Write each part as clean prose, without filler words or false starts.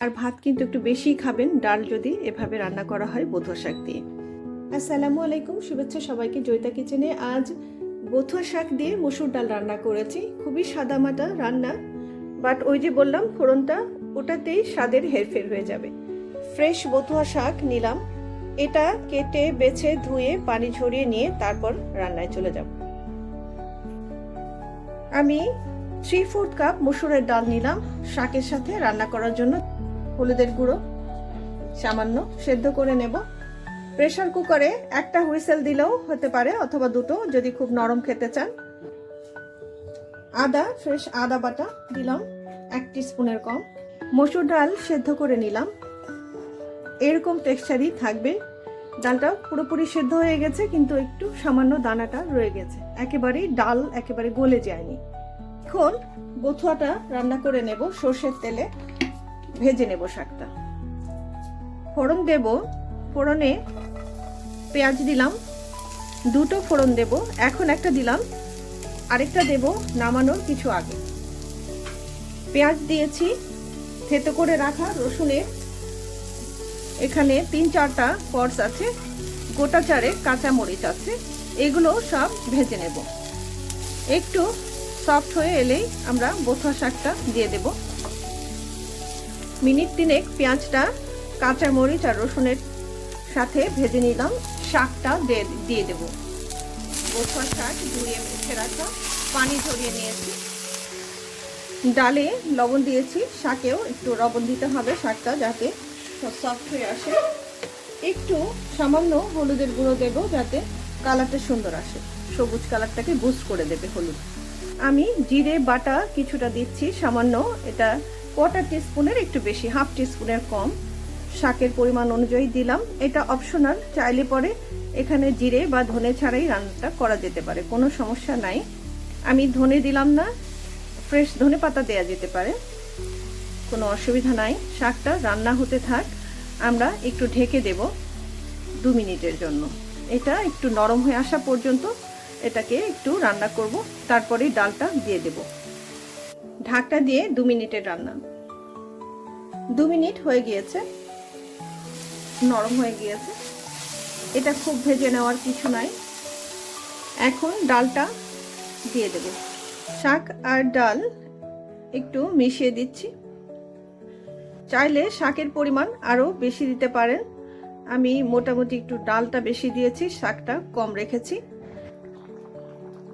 আর ভাত কিন্তু একটু বেশি খাবেন ডাল যদি এভাবে রান্না করা হয় বথুয়া শাক দিয়ে। আসসালামু আলাইকুম, শুভেচ্ছা সবাইকে। জয়িতা কিচেনে আজ বথুয়া শাক দিয়ে মসুর ডাল রান্না করেছি। খুবই সাদামাটা রান্না, বাট ওই যে বললাম ফোড়নটা, ওটাতেই স্বাদের হেরফের হয়ে যাবে। ফ্রেশ বথুয়া শাক নিলাম, এটা কেটে বেছে ধুয়ে পানি ঝরিয়ে নিয়ে তারপর রান্নায় চলে যাব। আমি 3/4 কাপ মসুরের ডাল নিলাম শাকের সাথে রান্না করার জন্য। হলুদের গুঁড়ো সামান্য, সেদ্ধ করে নেব। প্রেসার কুকারে একটা হুইসেল দিলেও হতে পারে, অথবা দুটো যদি খুব নরম খেতে চান। আদা, ফ্রেশ আদা বাটা দিলাম 1 টিস্পুনের কম। মসুর ডাল সেদ্ধ করে নিলাম, এরকম টেক্সচারই থাকবে। ডালটা পুরোপুরি সেদ্ধ হয়ে গেছে, কিন্তু একটু সামান্য দানাটা রয়ে গেছে, একেবারেই ডাল একেবারে গলে যায়নি। এখন বথুয়াটা রান্না করে নেব সর্ষের তেলে, ভেজে নেব শাকটা। ফোড়ন দেব, ফোড়নে পেঁয়াজ দিলাম, দুটো ফোড়ন দেব, এখন একটা দিলাম, আরেকটা দেব নামানোর কিছু আগে। পেঁয়াজ দিয়েছি, থেতো করে রাখা রসুনের এখানে 3-4টা কর্স আছে, গোটা 4 কাঁচা মরিচ আছে, এগুলো সব ভেজে নেব। একটু সফট হয়ে এলেই আমরা বথুয়া শাকটা দিয়ে দেব। মিনিট 3 পেঁয়াজটা কাঁচা মরিচ আর রসুনের সাথে ভেজে নিলাম, শাকটা দিয়ে দেব। বথুয়া শাক ধুয়ে মেখে রাখা, পানি ঝরিয়ে নিয়েছি। ডালে লবণ দিয়েছি, শাকেও একটু লবণ দিতে হবে, শাকটা যাতে সফট হয়ে আসে। একটু সামান্য হলুদের গুঁড়ো দেব, যাতে কালারটা সুন্দর আসে, সবুজ কালারটাকে বুস্ট করে দেবে হলুদ। আমি জিরে বাটা কিছুটা দিচ্ছি সামান্য, এটা 1/4 টিস্পুনের একটু বেশি, 1/2 টিস্পুনের কম। শাকের পরিমাণ অনুযায়ী দিলাম, এটা অপশনাল, চাইলে পরে এখানে জিরে বা ধনে ছাড়াই রান্নাটা করা যেতে পারে, কোনো সমস্যা নাই। আমি ধনে দিলাম না, ফ্রেশ ধনে পাতা দেয়া যেতে পারে, কোনো অসুবিধা নাই। শাকটা রান্না হতে থাক, আমরা একটু ঢেকে দেব 2 মিনিটের জন্য। এটা একটু নরম হয়ে আসা পর্যন্ত এটাকে একটু রান্না করব, তারপরে ডালটা দিয়ে দেব। ঢাকটা দিয়ে 2 মিনিটের রান্না। 2 মিনিট হয়ে গিয়েছে, নরম হয়ে গিয়েছে, এটা খুব ভেজে নেওয়ার কিছু নাই। এখন ডালটা দিয়ে দেব। শাক আর ডাল একটু মিশিয়ে দিচ্ছি। চাইলে শাকের পরিমাণ আরও বেশি দিতে পারেন, আমি মোটামুটি একটু ডালটা বেশি দিয়েছি, শাকটা কম রেখেছি।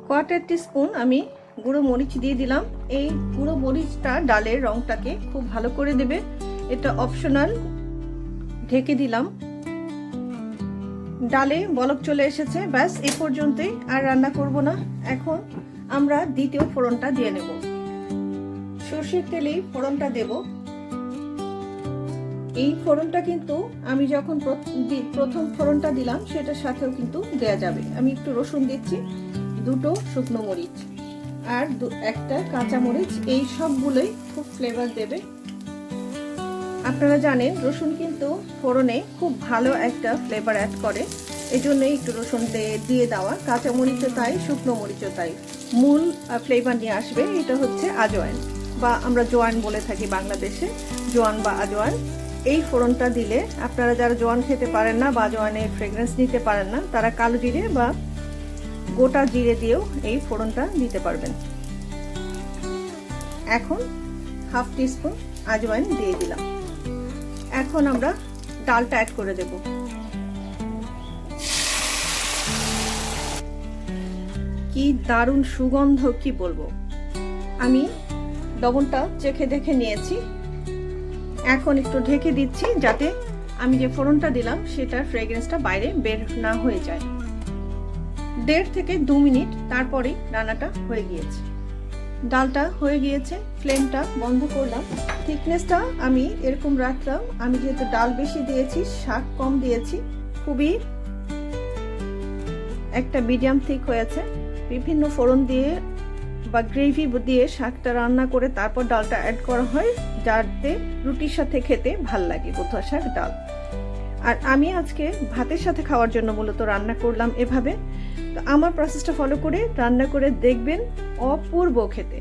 1/4 টিস্পুন আমি গুঁড়ো মরিচ দিয়ে দিলাম। এই গুঁড়ো মরিচটা ডালের রংটাকে খুব ভালো করে দেবে, এটা অপশনাল। ঢেকে দিলাম। ডালে বলক চলে এসেছে, ব্যাস এই পর্যন্তই, আর রান্না করব না। এখন আমরা দ্বিতীয় ফোড়নটা দিয়ে নেব। সর্ষের তেলেই ফোড়নটা দেব। এই ফোড়নটা কিন্তু আমি যখন প্রথম ফোড়নটা দিলাম সেটার সাথেও কিন্তু দেয়া যাবে। আমি একটু রসুন দিচ্ছি, 2টো শুকনো মরিচ আর একটা কাঁচা মরিচ, এই সবগুলোই খুব ফ্লেভার দেবে। আপনারা জানেন রসুন কিন্তু ফোড়নে খুব ভালো একটা ফ্লেভার অ্যাড করে, এই জন্যই একটু রসুন দিয়ে দেওয়া। কাঁচা মরিচও তাই, শুকনো মরিচও তাই, মূল ফ্লেভার নিয়ে আসবে। এটা হচ্ছে আজওয়ান, বা আমরা জোয়ান বলে থাকি বাংলাদেশে, জোয়ান বা আজওয়ান। এই ফোড়নটা দিলে, আপনারা যারা জোয়ান খেতে পারেন না বা জোয়ানের ফ্রেগরেন্স নিতে পারেন না, তারা কালো জিরে বা গোটা জিরে দিয়েও এই ফোড়নটা দিতে পারবেন। এখন 1/2 টিস্পুন আজওয়ান দিয়ে দিলাম। এখন আমরা ডালটা অ্যাড করে দেব। কি দারুণ সুগন্ধ, কি বলবো। আমি লবণটা চেখে দেখে নিয়েছি, এখন একটু ঢেকে দিচ্ছি, যাতে আমি যে ফোড়নটা দিলাম সেটার ফ্রেগ্রেন্সটা বাইরে বের না হয়ে যায়। 1.5 থেকে 2 মিনিট, তারপরেই রান্নাটা হয়ে গিয়েছে। ডালটা হয়ে গিয়েছে, ফ্লেমটা বন্ধ করলাম। থিকনেসটা আমি এরকম রাখলাম, আমি যেহেতু ডাল বেশি দিয়েছি, শাক কম দিয়েছি, খুবই একটা মিডিয়াম থিক হয়েছে। বিভিন্ন ফোড়ন দিয়ে বা গ্রেভি দিয়ে শাকটা রান্না করে তারপর ডালটা অ্যাড করা হয়, যাতে রুটির সাথে খেতে ভাল লাগে বথুয়া শাক ডাল। আর আমি আজকে ভাতের সাথে খাওয়ার জন্য মূলত রান্না করলাম এভাবে। তো আমার প্রসেসটা ফলো করে রান্না করে দেখবেন, অপূর্ব খেতে।